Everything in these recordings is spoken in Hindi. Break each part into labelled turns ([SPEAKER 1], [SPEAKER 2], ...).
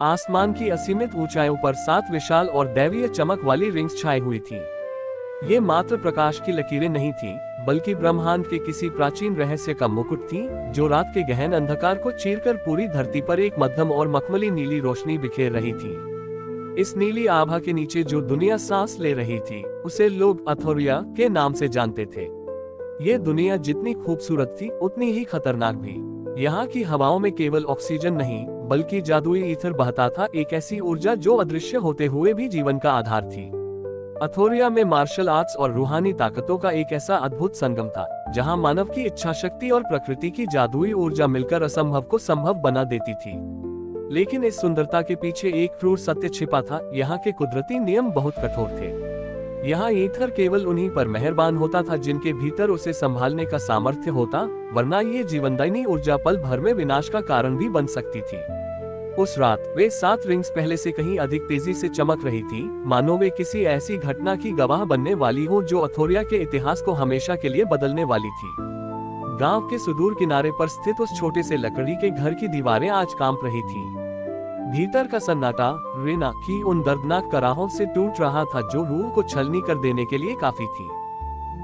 [SPEAKER 1] आसमान की असीमित ऊंचाइयों पर 7 विशाल और दैवीय चमक वाली रिंग्स छाई हुई थी। ये मात्र प्रकाश की लकीरें नहीं थी, बल्कि ब्रह्मांड के किसी प्राचीन रहस्य का मुकुट थी, जो रात के गहन अंधकार को चीरकर पूरी धरती पर एक मध्यम और मखमली नीली रोशनी बिखेर रही थी। इस नीली आभा के नीचे जो दुनिया सांस ले रही थी, उसे लोग अथोरिया के नाम से जानते थे। ये दुनिया जितनी खूबसूरत थी, उतनी ही खतरनाक भी। यहाँ की हवाओं में केवल ऑक्सीजन नहीं, बल्कि जादुई ईथर बहता था, एक ऐसी ऊर्जा जो अदृश्य होते हुए भी जीवन का आधार थी। अथोरिया में मार्शल आर्ट्स और रूहानी ताकतों का एक ऐसा अद्भुत संगम था, जहाँ मानव की इच्छा शक्ति और प्रकृति की जादुई ऊर्जा मिलकर असंभव को संभव बना देती थी। लेकिन इस सुंदरता के पीछे एक क्रूर सत्य छिपा था। यहाँ के कुदरती नियम बहुत कठोर थे। यहाँ ईथर केवल उन्हीं पर मेहरबान होता था जिनके भीतर उसे संभालने का सामर्थ्य होता, वरना ये जीवनदायिनी ऊर्जा पल भर में विनाश का कारण भी बन सकती थी। उस रात वे 7 रिंग्स पहले से कहीं अधिक तेजी से चमक रही थी, मानो वे किसी ऐसी घटना की गवाह बनने वाली हो जो अथोरिया के इतिहास को हमेशा के लिए बदलने वाली थी। गांव के सुदूर किनारे पर स्थित उस छोटे से लकड़ी के घर की दीवारें आज कांप रही थी। भीतर का सन्नाटा रेना की उन दर्दनाक कराहों से टूट रहा था जो रूह को छलनी कर देने के लिए काफी थी।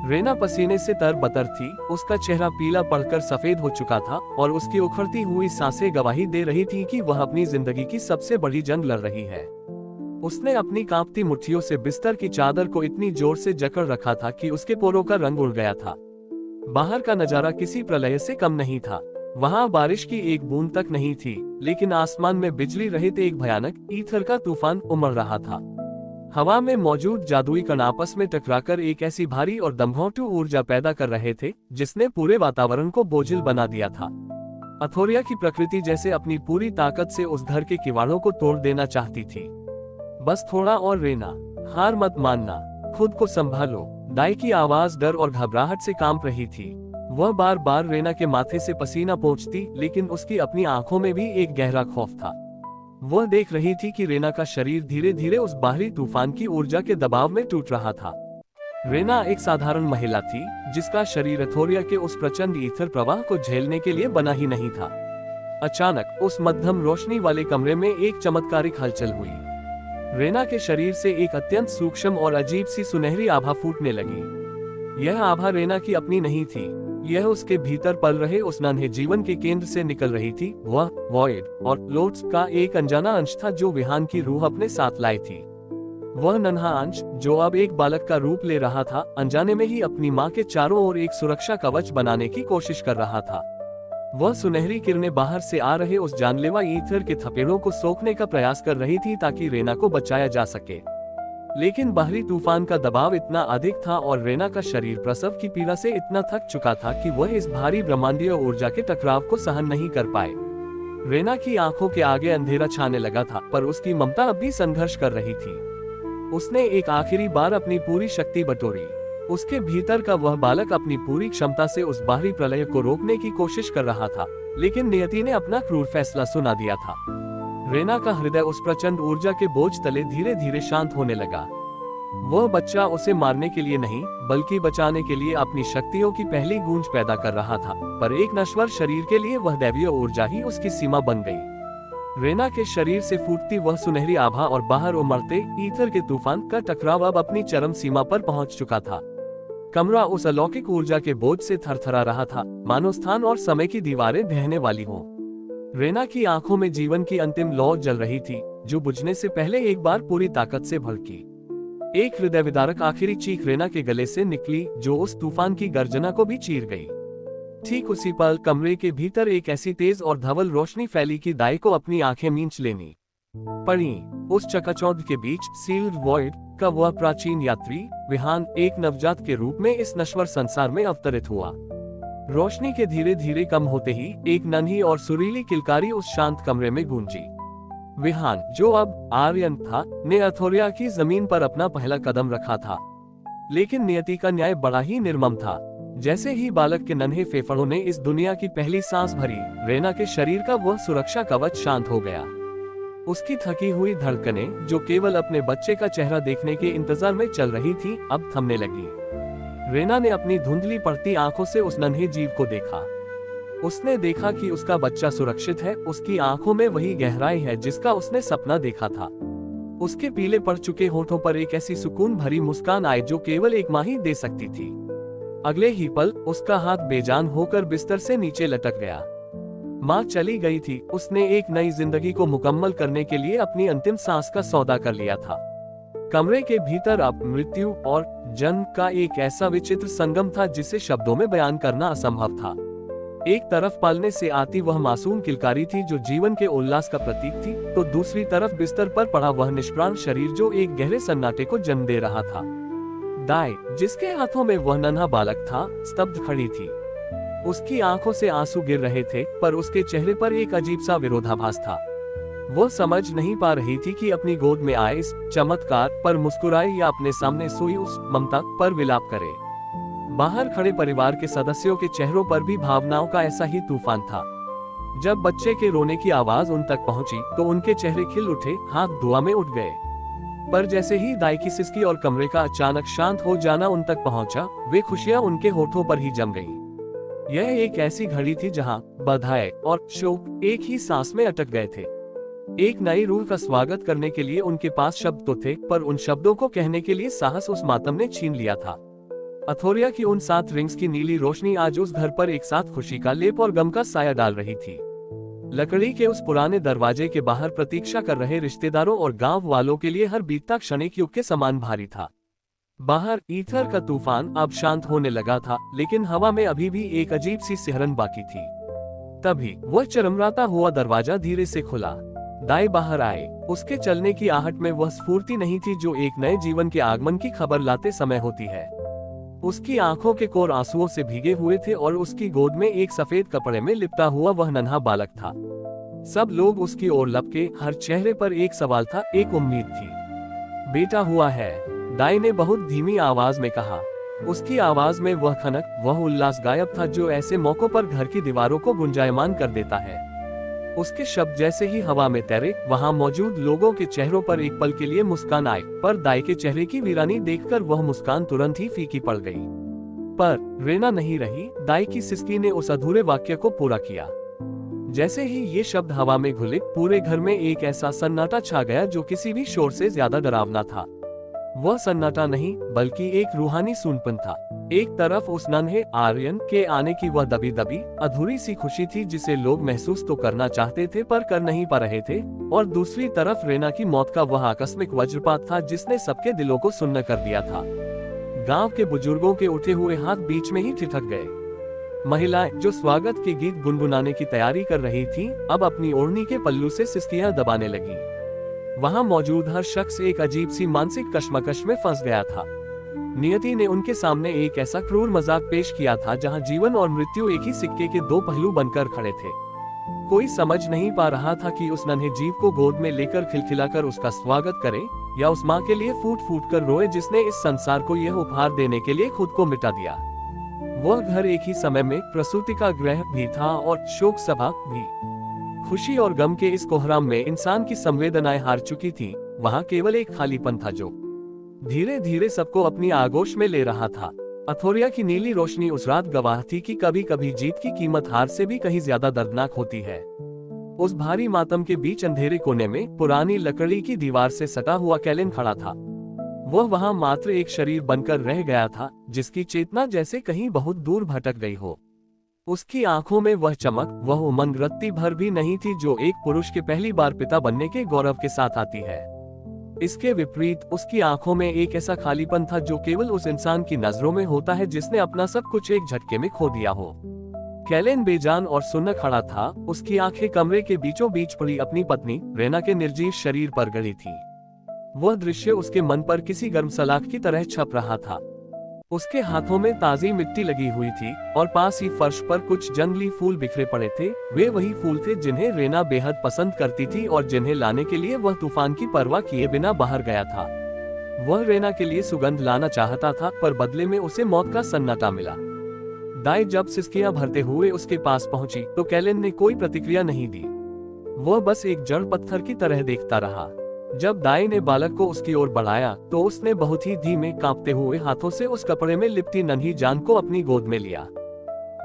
[SPEAKER 1] रेना पसीने से तरबतर थी, उसका चेहरा पीला पड़कर सफेद हो चुका था और उसकी उखड़ती हुई सांसें गवाही दे रही थी कि वह अपनी जिंदगी की सबसे बड़ी जंग लड़ रही है। उसने अपनी कांपती मुट्ठियों से बिस्तर की चादर को इतनी जोर से जकड़ रखा था कि उसके पोरों का रंग उड़ गया था। बाहर का नजारा किसी प्रलय से कम नहीं था। वहां बारिश की एक बूंद तक नहीं थी, लेकिन आसमान में बिजली रहित एक भयानक ईथर का तूफान उमड़ रहा था। हवा में मौजूद जादुई कण आपस में टकराकर एक ऐसी भारी और दमघोंटू ऊर्जा पैदा कर रहे थे, जिसने पूरे वातावरण को बोझिल बना दिया था। अथोरिया की प्रकृति जैसे अपनी पूरी ताकत से उस घर के किवाड़ों को तोड़ देना चाहती थी। बस थोड़ा और रेना, हार मत मानना, खुद को संभालो। दाई की आवाज डर और घबराहट से कांप रही थी। वह बार बार रेना के माथे से पसीना पोंछती, लेकिन उसकी अपनी आंखों में भी एक गहरा खौफ था। वह देख रही थी कि रेना का शरीर धीरे धीरे उस बाहरी तूफान की ऊर्जा के दबाव में टूट रहा था। रेना एक साधारण महिला थी, जिसका शरीर अथोरिया के उस प्रचंड ईथर प्रवाह को झेलने के लिए बना ही नहीं था। अचानक उस मध्यम रोशनी वाले कमरे में एक चमत्कारिक हलचल हुई। रेना के शरीर से एक अत्यंत सूक्ष्म और अजीब सी सुनहरी आभा फूटने लगी। यह आभा रेना की अपनी नहीं थी, यह उसके भीतर पल रहे उस नन्हे जीवन के केंद्र से निकल रही थी। वह वॉइड और लोट्स का एक अनजाना अंश था जो विहान की रूह अपने साथ लाई थी। वह नन्हा अंश जो अब एक बालक का रूप ले रहा था, अनजाने में ही अपनी मां के चारों ओर एक सुरक्षा कवच बनाने की कोशिश कर रहा था। वह सुनहरी किरणें बाहर से आ रहे उस जानलेवा ईथर के थपेड़ों को सोखने का प्रयास कर रही थी ताकि रेना को बचाया जा सके। लेकिन बाहरी तूफान का दबाव इतना अधिक था और रेना का शरीर प्रसव की पीड़ा से इतना थक चुका था कि वह इस भारी ब्रह्मांडीय ऊर्जा के टकराव को सहन नहीं कर पाए। रेना की आंखों के आगे अंधेरा छाने लगा था, पर उसकी ममता अब भी संघर्ष कर रही थी। उसने एक आखिरी बार अपनी पूरी शक्ति बटोरी। उसके भीतर का वह बालक अपनी पूरी क्षमता से उस बाहरी प्रलय को रोकने की कोशिश कर रहा था, लेकिन नियति ने अपना क्रूर फैसला सुना दिया था। रेना का हृदय उस प्रचंड ऊर्जा के बोझ तले धीरे धीरे शांत होने लगा। वह बच्चा उसे मारने के लिए नहीं, बल्कि बचाने के लिए अपनी शक्तियों की पहली गूंज पैदा कर रहा था, पर एक नश्वर शरीर के लिए वह दैवीय ऊर्जा ही उसकी सीमा बन गई। रेना के शरीर से फूटती वह सुनहरी आभा और बाहर उमड़ते ईथर के तूफान का टकराव अब अपनी चरम सीमा पर पहुंच चुका था। कमरा उस अलौकिक ऊर्जा के बोझ से थरथरा रहा था, मानो स्थान और समय की दीवारें ढहने वाली हों। रेना की आंखों में जीवन की अंतिम लौ जल रही थी, जो बुझने से पहले एक बार पूरी ताकत से भड़की। एक हृदय विदारक आखिरी चीख रेना के गले से निकली, जो उस तूफान की गर्जना को भी चीर गई। ठीक उसी पल कमरे के भीतर एक ऐसी तेज और धवल रोशनी फैली कि दाई को अपनी आंखें मींच लेनी पड़ी। उस चकाचौंध के बीच सील्ड वॉइड का वह प्राचीन यात्री विहान एक नवजात के रूप में इस नश्वर संसार में अवतरित हुआ। रोशनी के धीरे धीरे कम होते ही एक नन्ही और सुरीली किलकारी उस शांत कमरे में गूंजी। विहान, जो अब आर्यन था, ने अथोरिया की जमीन पर अपना पहला कदम रखा था। लेकिन नियति का न्याय बड़ा ही निर्मम था। जैसे ही बालक के नन्हे फेफड़ों ने इस दुनिया की पहली सांस भरी, रेना के शरीर का वह सुरक्षा कवच शांत हो गया। उसकी थकी हुई धड़कनें, जो केवल अपने बच्चे का चेहरा देखने के इंतजार में चल रही थी, अब थमने लगी। रेना ने अपनी धुंधली पड़ती आंखों से उस नन्हे जीव को देखा। उसने देखा कि उसका बच्चा सुरक्षित है, उसकी आंखों में वही गहराई है जिसका उसने सपना देखा था। उसके पीले पड़ चुके होठों पर एक ऐसी सुकून भरी मुस्कान आई जो केवल एक माँ ही दे सकती थी। अगले ही पल उसका हाथ बेजान होकर बिस्तर से नीचे लटक गया। माँ चली गई थी, उसने एक नई जिंदगी को मुकम्मल करने के लिए अपनी अंतिम सांस का सौदा कर लिया था। कमरे के भीतर अब मृत्यु और जन्म का एक ऐसा विचित्र संगम था जिसे शब्दों में बयान करना असंभव था। एक तरफ पालने से आती वह मासूम किलकारी थी जो जीवन के उल्लास का प्रतीक थी, तो दूसरी तरफ बिस्तर पर पड़ा वह निष्प्राण शरीर जो एक गहरे सन्नाटे को जन्म दे रहा था। दाई, जिसके हाथों में वह नन्हा बालक था, स्तब्ध खड़ी थी। उसकी आंखों से आंसू गिर रहे थे, पर उसके चेहरे पर एक अजीब सा विरोधाभास था। वो समझ नहीं पा रही थी कि अपनी गोद में आए इस चमत्कार पर मुस्कुराए या अपने सामने सोई उस ममता पर विलाप करे। बाहर खड़े परिवार के सदस्यों के चेहरों पर भी भावनाओं का ऐसा ही तूफान था। जब बच्चे के रोने की आवाज उन तक पहुंची तो उनके चेहरे खिल उठे, हाथ धुआं में उठ गए। पर जैसे ही दाई की सिसकी और कमरे का अचानक शांत हो जाना उन तक पहुंचा, वे खुशियां उनके होठों पर ही जम गईं। यह एक ऐसी घड़ी थी जहां बधाई और शोक एक ही सांस में अटक गए थे। एक नई रूह का स्वागत करने के लिए उनके पास शब्द तो थे, पर उन शब्दों को कहने के लिए साहस उस मातम ने छीन लिया था। अथोरिया की उन 7 रिंग्स की नीली रोशनी आज उस घर पर एक साथ खुशी का लेप और गम का साया डाल रही थी। लकड़ी के उस पुराने दरवाजे के बाहर प्रतीक्षा कर रहे रिश्तेदारों और गांव वालों के लिए हर बीतता क्षण एक युग के समान भारी था। बाहर ईथर का तूफान अब शांत होने लगा था, लेकिन हवा में अभी भी एक अजीब सी सिहरन बाकी थी। तभी वह चरमराता हुआ दरवाजा धीरे से खुला। दाई बाहर आए। उसके चलने की आहट में वह स्फूर्ति नहीं थी जो एक नए जीवन के आगमन की खबर लाते समय होती है। उसकी आंखों के कोर आंसुओं से भीगे हुए थे और उसकी गोद में एक सफेद कपड़े में लिपटा हुआ वह नन्हा बालक था। सब लोग उसकी ओर लपके, हर चेहरे पर एक सवाल था, एक उम्मीद थी। बेटा हुआ है, दाई ने बहुत धीमी आवाज में कहा। उसकी आवाज में वह खनक, वह उल्लास गायब था जो ऐसे मौकों पर घर की दीवारों को गुंजायमान कर देता है। उसके शब्द जैसे ही हवा में तैरे, वहां मौजूद लोगों के चेहरों पर एक पल के लिए मुस्कान आई, पर दाई के चेहरे की वीरानी देखकर वह मुस्कान तुरंत ही फीकी पड़ गई। पर रेना नहीं रही। दाई की सिसकी ने उस अधूरे वाक्य को पूरा किया। जैसे ही ये शब्द हवा में घुले, पूरे घर में एक ऐसा सन्नाटा छा गया जो किसी भी शोर से ज्यादा डरावना था। वह सन्नाटा नहीं, बल्कि एक रूहानी सूनपन था। एक तरफ उस नन्हे आर्यन के आने की वह दबी दबी अधूरी सी खुशी थी जिसे लोग महसूस तो करना चाहते थे पर कर नहीं पा रहे थे, और दूसरी तरफ रेना की मौत का वह आकस्मिक वज्रपात था जिसने सबके दिलों को सुन्न कर दिया था। गांव के बुजुर्गों के उठे हुए हाथ बीच में ही ठिठक गए। महिलाएं जो स्वागत के गीत गुनगुनाने की तैयारी कर रही थीं, अब अपनी ओढ़नी के पल्लू से सिसकियां दबाने लगीं। वहां मौजूद हर शख्स एक अजीब सी मानसिक कश्मकश में फंस गया था। नियति ने उनके सामने एक ऐसा क्रूर मजाक पेश किया था जहां जीवन और मृत्यु एक ही सिक्के के 2 पहलू बनकर खड़े थे। कोई समझ नहीं पा रहा था कि उस नन्हे जीव को गोद में लेकर खिलखिलाकर उसका स्वागत करे, या उस माँ के लिए फूट फूट कर रोए जिसने इस संसार को यह उपहार देने के लिए खुद को मिटा दिया। वह घर एक ही समय में प्रसूति का गृह भी था और शोक सभा भी। खुशी और गम के इस कोहराम में इंसान की संवेदनाएं हार चुकी थी। वहां केवल एक खालीपन था जो धीरे धीरे सबको अपनी आगोश में ले रहा था। अथोरिया की नीली रोशनी उस रात गवाह थी कि कभी कभी जीत की कीमत हार से भी कहीं ज्यादा दर्दनाक होती है। उस भारी मातम के बीच अंधेरे कोने में पुरानी लकड़ी की दीवार से सटा हुआ कैलेन खड़ा था। वह वहां मात्र एक शरीर बनकर रह गया था, जिसकी चेतना जैसे कहीं बहुत दूर भटक गई हो। उसकी आंखों में वह चमक, वह उमंग रत्ती भर भी नहीं थी जो एक पुरुष के पहली बार पिता बनने के गौरव के साथ आती है। इसके विपरीत उसकी आंखों में एक ऐसा खालीपन था जो केवल उस इंसान की नजरों में होता है जिसने अपना सब कुछ एक झटके में खो दिया हो। कैलेन बेजान और सुन्न खड़ा था। उसकी आंखें कमरे के बीचों बीच पड़ी अपनी पत्नी रेना के निर्जीव शरीर पर गड़ी थी। वह दृश्य उसके मन पर किसी गर्म सलाख की तरह छप रहा था। उसके हाथों में ताजी मिट्टी लगी हुई थी और पास ही फर्श पर कुछ जंगली फूल बिखरे पड़े थे। वे वही फूल थे जिन्हें रेना बेहद पसंद करती थी और जिन्हें लाने के लिए वह तूफान की परवाह किए बिना बाहर गया था। वह रेना के लिए सुगंध लाना चाहता था, पर बदले में उसे मौत का सन्नाटा मिला। दाई जब सिसकियां भरते हुए उसके पास पहुंची तो कैलेन ने कोई प्रतिक्रिया नहीं दी। वह बस एक जड़ पत्थर की तरह देखता रहा। जब दाई ने बालक को उसकी ओर बढ़ाया तो उसने बहुत ही धीमे कांपते हुए हाथों से उस कपड़े में लिपटी नन्ही जान को अपनी गोद में लिया।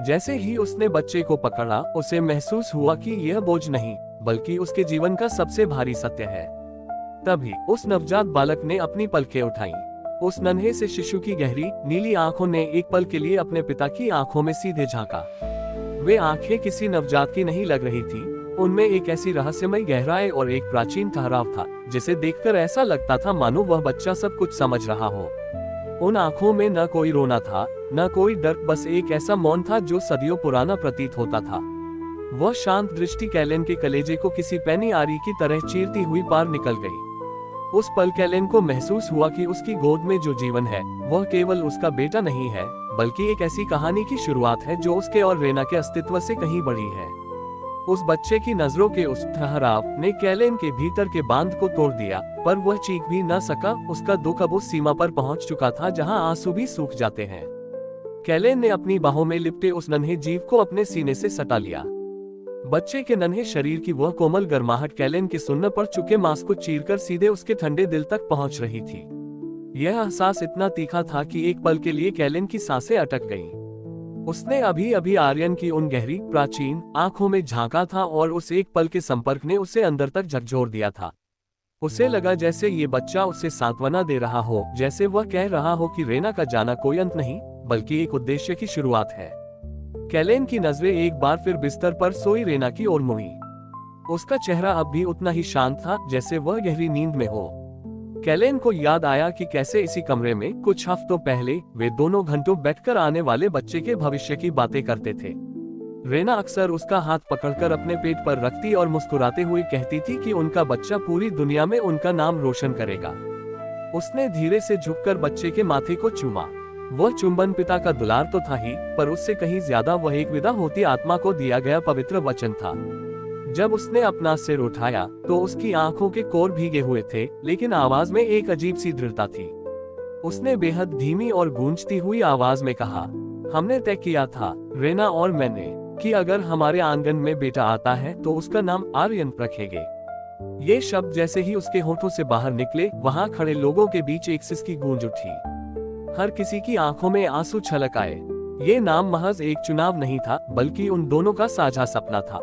[SPEAKER 1] जैसे ही उसने बच्चे को पकड़ा, उसे महसूस हुआ कि यह बोझ नहीं, बल्कि उसके जीवन का सबसे भारी सत्य है। तभी उस नवजात बालक ने अपनी पलकें उठाईं। उस नन्हे से शिशु की गहरी नीली आंखों ने एक पल के लिए अपने पिता की आंखों में सीधे झांका। वे आंखें किसी नवजात की नहीं लग रही थी, उनमें एक ऐसी रहस्यमय गहराई और एक प्राचीन ठहराव था, जिसे देखकर ऐसा लगता था मानो वह बच्चा सब कुछ समझ रहा हो। उन आंखों में न कोई रोना था, न कोई डर, बस एक ऐसा मौन था जो सदियों पुराना प्रतीत होता था। वह शांत दृष्टि कैलेन के कलेजे को किसी पैनी आरी की तरह चीरती हुई पार निकल गई। उस पल कैलेन को महसूस हुआ कि उसकी गोद में जो जीवन है, वह केवल उसका बेटा नहीं है, बल्कि एक ऐसी कहानी की शुरुआत है जो उसके और रेना के अस्तित्व से कहीं बड़ी है। उस बच्चे की नजरों के उस ठहराव ने कैलेन के भीतर के बांध को तोड़ दिया, पर वह चीख भी न सका। उसका दुख अब उस सीमा पर पहुंच चुका था जहां आंसू भी सूख जाते हैं। कैलेन ने अपनी बाहों में लिपटे उस नन्हे जीव को अपने सीने से सटा लिया। बच्चे के नन्हे शरीर की वह कोमल गर्माहट कैलेन के सुन्न पर चुके मांस को चीरकर सीधे उसके ठंडे दिल तक पहुंच रही थी। यह एहसास इतना तीखा था कि एक पल के लिए कैलेन की सांसें अटक गईं। उसने अभी अभी आर्यन की उन गहरी प्राचीन आंखों में झांका था और उस एक पल के संपर्क ने उसे अंदर तक झकझोर दिया था। उसे लगा जैसे ये बच्चा उसे सांत्वना दे रहा हो, जैसे वह कह रहा हो कि रेना का जाना कोई अंत नहीं, बल्कि एक उद्देश्य की शुरुआत है। कैलेन की नजरें एक बार फिर बिस्तर पर सोई रेना की ओर मुड़ी। उसका चेहरा अब भी उतना ही शांत था जैसे वह गहरी नींद में हो। कैलेन को याद आया कि कैसे इसी कमरे में कुछ हफ्तों पहले वे दोनों घंटों बैठकर आने वाले बच्चे के भविष्य की बातें करते थे। रेना अक्सर उसका हाथ पकड़कर अपने पेट पर रखती और मुस्कुराते हुए कहती थी कि उनका बच्चा पूरी दुनिया में उनका नाम रोशन करेगा। उसने धीरे से झुककर बच्चे के माथे को चूमा। वह चुंबन पिता का दुलार तो था ही, पर उससे कहीं ज्यादा वह एक विदा होती आत्मा को दिया गया पवित्र वचन था। जब उसने अपना सिर उठाया तो उसकी आंखों के कोर भीगे हुए थे, लेकिन आवाज में एक अजीब सी दृढ़ता थी। उसने बेहद धीमी और गूंजती हुई आवाज में कहा, हमने तय किया था, रेना और मैंने, कि अगर हमारे आंगन में बेटा आता है तो उसका नाम आर्यन रखेंगे। ये शब्द जैसे ही उसके होठों से बाहर निकले, वहां खड़े लोगों के बीच एक सिसकी गूंज उठी। हर किसी की आंखों में आंसू छलक आए। ये नाम महज एक चुनाव नहीं था, बल्कि उन दोनों का साझा सपना था।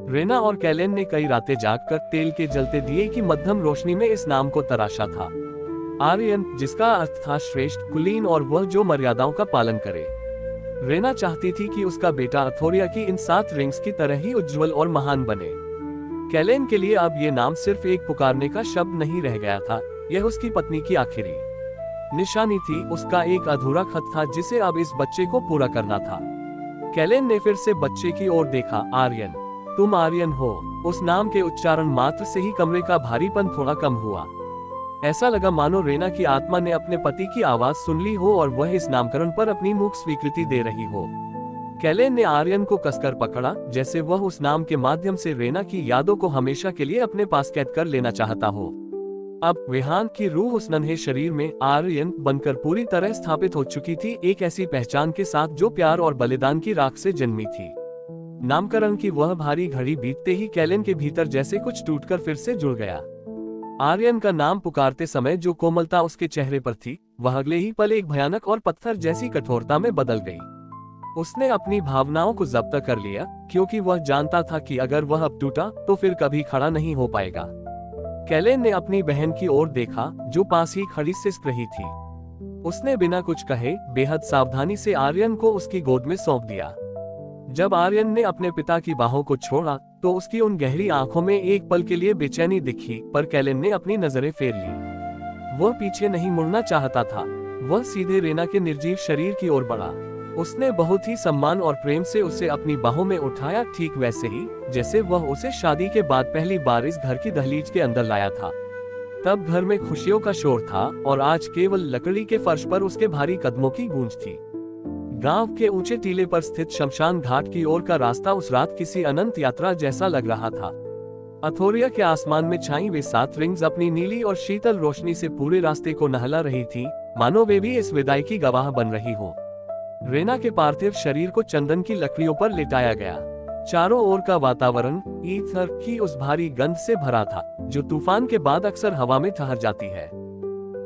[SPEAKER 1] रेना और कैलेन ने कई रातें जागकर तेल के जलते दिए की मध्यम रोशनी में इस नाम को तराशा था। आर्यन, जिसका अर्थ था श्रेष्ठ, कुलीन और वह जो मर्यादाओं का पालन करे। रेना चाहती थी कि उसका बेटा अथोरिया की इन 7 रिंग्स की तरह ही उज्जवल और महान बने। कैलेन के लिए अब ये नाम सिर्फ एक पुकारने का शब्द नहीं रह गया था, यह उसकी पत्नी की आखिरी निशानी थी, उसका एक अधूरा खत था जिसे अब इस बच्चे को पूरा करना था। कैलेन ने फिर से बच्चे की ओर देखा। आर्यन, तुम आर्यन हो। उस नाम के उच्चारण मात्र से ही कमरे का भारीपन थोड़ा कम हुआ। ऐसा लगा मानो रेना की आत्मा ने अपने पति की आवाज सुन ली हो और वह इस नामकरण पर अपनी मूक स्वीकृति दे रही हो। कैलेन ने आर्यन को कसकर पकड़ा, जैसे वह उस नाम के माध्यम से रेना की यादों को हमेशा के लिए अपने पास कैद कर लेना चाहता हो। अब विहान की रूह उस नन्हे शरीर में आर्यन बनकर पूरी तरह स्थापित हो चुकी थी, एक ऐसी पहचान के साथ जो प्यार और बलिदान की राख से जन्मी थी। नामकरण की वह भारी घड़ी बीतते ही कैलेन के भीतर जैसे कुछ टूटकर फिर से जुड़ गया। आर्यन का नाम पुकारते समय जो कोमलता उसके चेहरे पर थी, वह अगले ही पल एक भयानक और पत्थर जैसी कठोरता में बदल गई। उसने अपनी भावनाओं को जब्त कर लिया, क्योंकि वह जानता था कि अगर वह अब टूटा तो फिर कभी खड़ा नहीं हो पाएगा। कैलेन ने अपनी बहन की ओर देखा, जो पास ही खड़ी सिसक रही थी। उसने बिना कुछ कहे बेहद सावधानी से आर्यन को उसकी गोद में सौंप दिया। जब आर्यन ने अपने पिता की बाहों को छोड़ा तो उसकी उन गहरी आंखों में एक पल के लिए बेचैनी दिखी, पर कैलेन ने अपनी नजरें फेर ली। वह पीछे नहीं मुड़ना चाहता था, वह सीधे रेना के निर्जीव शरीर की ओर बढ़ा। उसने बहुत ही सम्मान और प्रेम से उसे अपनी बाहों में उठाया, ठीक वैसे ही जैसे वह उसे शादी के बाद पहली बार इस घर की दहलीज के अंदर लाया था। तब घर में खुशियों का शोर था और आज केवल लकड़ी के फर्श पर उसके भारी कदमों की गूंज थी। गांव के ऊंचे टीले पर स्थित शमशान घाट की ओर का रास्ता उस रात किसी अनंत यात्रा जैसा लग रहा था। अथोरिया के आसमान में छाई वे 7 रिंग्स अपनी नीली और शीतल रोशनी से पूरे रास्ते को नहला रही थी, मानो वे भी इस विदाई की गवाह बन रही हो। रेना के पार्थिव शरीर को चंदन की लकड़ियों पर लिटाया गया। चारों ओर का वातावरण ईथर की उस भारी गंध से भरा था, जो तूफान के बाद अक्सर हवा में ठहर जाती है।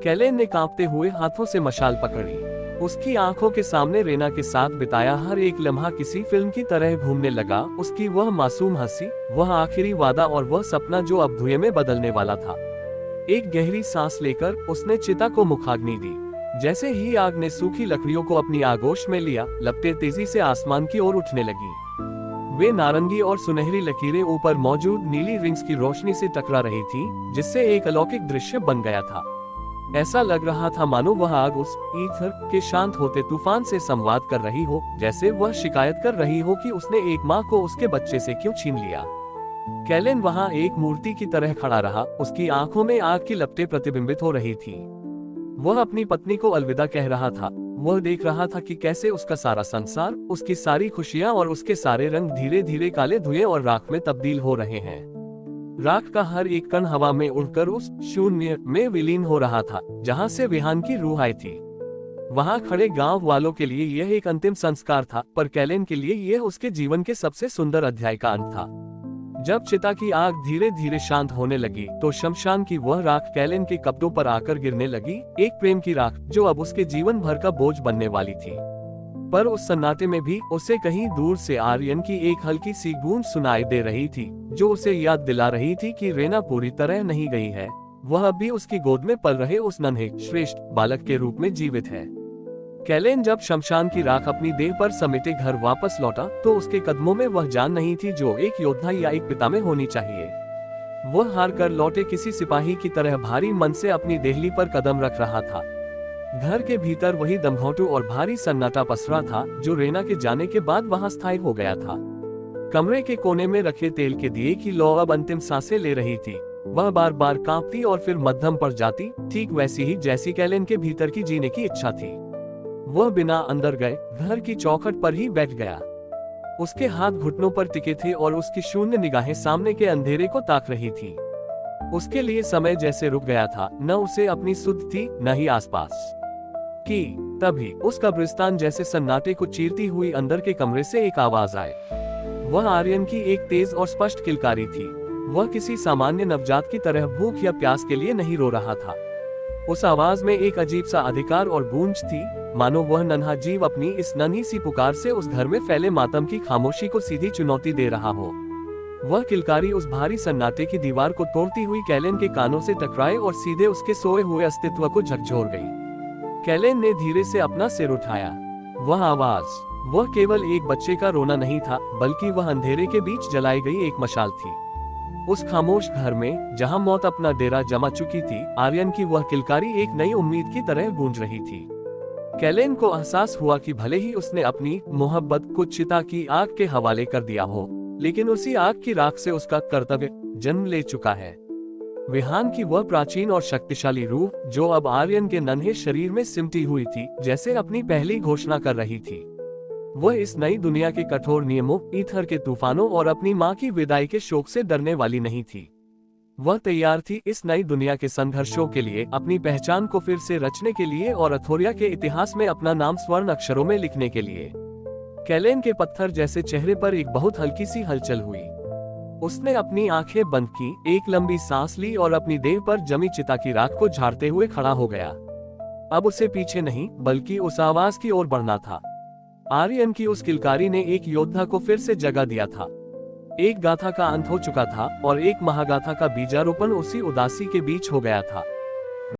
[SPEAKER 1] कैलेन ने कांपते हुए हाथों से मशाल पकड़ी। उसकी आंखों के सामने रेना के साथ बिताया हर एक लम्हा किसी फिल्म की तरह घूमने लगा। उसकी वह मासूम हंसी, वह आखिरी वादा और वह सपना जो अब धुएं में बदलने वाला था। एक गहरी सांस लेकर उसने चिता को मुखाग्नि दी। जैसे ही आग ने सूखी लकड़ियों को अपनी आगोश में लिया, लपटें तेजी से आसमान की ओर उठने लगी। वे नारंगी और सुनहरी लकीरें ऊपर मौजूद नीली रिंग्स की रोशनी से टकरा रही थी, जिससे एक अलौकिक दृश्य बन गया था। ऐसा लग रहा था मानो वह आग उस ईथर के शांत होते तूफान से संवाद कर रही हो, जैसे वह शिकायत कर रही हो कि उसने एक माँ को उसके बच्चे से क्यों छीन लिया। कैलेन वहां एक मूर्ति की तरह खड़ा रहा, उसकी आंखों में आग की लपटें प्रतिबिंबित हो रही थी। वह अपनी पत्नी को अलविदा कह रहा था। वह देख रहा था कि कैसे उसका सारा संसार, उसकी सारी खुशियां और उसके सारे रंग धीरे धीरे काले धुएं और राख में तब्दील हो रहे हैं। राख का हर एक कण हवा में उड़कर उस शून्य में विलीन हो रहा था जहां से विहान की रूह आई थी। वहां खड़े गांव वालों के लिए यह एक अंतिम संस्कार था, पर कैलेन के लिए यह उसके जीवन के सबसे सुंदर अध्याय का अंत था। जब चिता की आग धीरे धीरे शांत होने लगी तो शमशान की वह राख कैलेन के कपड़ों पर आकर गिरने लगी, एक प्रेम की राख जो अब उसके जीवन भर का बोझ बनने वाली थी। पर उस सन्नाटे में भी उसे कहीं दूर से आर्यन की एक हल्की सी गूंज सुनाई दे रही थी, जो उसे याद दिला रही थी कि रेना पूरी तरह नहीं गई है। वह अभी उसकी गोद में पल रहे उस नन्हे श्रेष्ठ बालक के रूप में जीवित है। कैलेन जब शमशान की राख अपनी देह पर समेटे घर वापस लौटा तो उसके कदमों में वह जान नहीं थी जो एक योद्धा या एक पिता में होनी चाहिए। वह हार कर लौटे किसी सिपाही की तरह भारी मन से अपनी देहली पर कदम रख रहा था। घर के भीतर वही दमघोंटू और भारी सन्नाटा पसरा था जो रेना के जाने के बाद वहां स्थायी हो गया था। कमरे के कोने में रखे तेल के दिए की लौ अब अंतिम सांसें ले रही थी। वह बार बार कांपती और फिर मध्यम पड़ जाती, ठीक वैसी ही जैसी कैलेन के भीतर की जीने की इच्छा थी। वह बिना अंदर गए घर की चौखट पर ही बैठ गया। उसके हाथ घुटनों पर टिके थे और उसकी शून्य निगाहें सामने के अंधेरे को ताक रही थी। उसके लिए समय जैसे रुक गया था, न उसे अपनी सुध थी न ही आसपास की। तभी उस कब्रिस्तान जैसे सन्नाटे को चीरती हुई अंदर के कमरे से एक आवाज आए। वह आर्यन की एक तेज और स्पष्ट किलकारी थी। वह किसी सामान्य नवजात की तरह भूख या प्यास के लिए नहीं रो रहा था। उस आवाज में एक अजीब सा अधिकार और गूंज थी, मानो वह नन्हा जीव अपनी इस नन्ही सी पुकार से उस घर में फैले मातम की खामोशी को सीधी चुनौती दे रहा हो। वह किलकारी उस भारी सन्नाटे की दीवार को तोड़ती हुई कैलेन के कानों से टकराए और सीधे उसके सोए हुए अस्तित्व को झकझोर गई। कैलेन ने धीरे से अपना सिर उठाया। वह आवाज, वह केवल एक बच्चे का रोना नहीं था, बल्कि वह अंधेरे के बीच जलाई गई एक मशाल थी। उस खामोश घर में जहां मौत अपना डेरा जमा चुकी थी, आर्यन की वह किलकारी एक नई उम्मीद की तरह गूंज रही थी। कैलेन को एहसास हुआ कि भले ही उसने अपनी मोहब्बत को चिता की आग के हवाले कर दिया हो, लेकिन उसी आग की राख से उसका कर्तव्य जन्म ले चुका है। विहान की वह प्राचीन और शक्तिशाली रूह जो अब आर्यन के नन्हे शरीर में सिमटी हुई थी, जैसे अपनी पहली घोषणा कर रही थी। वह इस नई दुनिया के कठोर नियमों, ईथर के तूफानों और अपनी मां की विदाई के शोक से डरने वाली नहीं थी। वह तैयार थी इस नई दुनिया के संघर्षों के लिए, अपनी पहचान को फिर से रचने के लिए और अथोरिया के इतिहास में अपना नाम स्वर्ण अक्षरों में लिखने के लिए। कैलेन के पत्थर जैसे चेहरे पर एक बहुत हल्की सी हलचल हुई। उसने अपनी आंखें बंद की, एक लंबी सांस ली और अपनी देह पर जमी चिता की राख को झाड़ते हुए खड़ा हो गया। अब उसे पीछे नहीं, बल्कि उस आवाज की ओर बढ़ना था। आर्यन की उस किलकारी ने एक योद्धा को फिर से जगा दिया था। एक गाथा का अंत हो चुका था और एक महागाथा का बीजारोपण उसी उदासी के बीच हो गया था।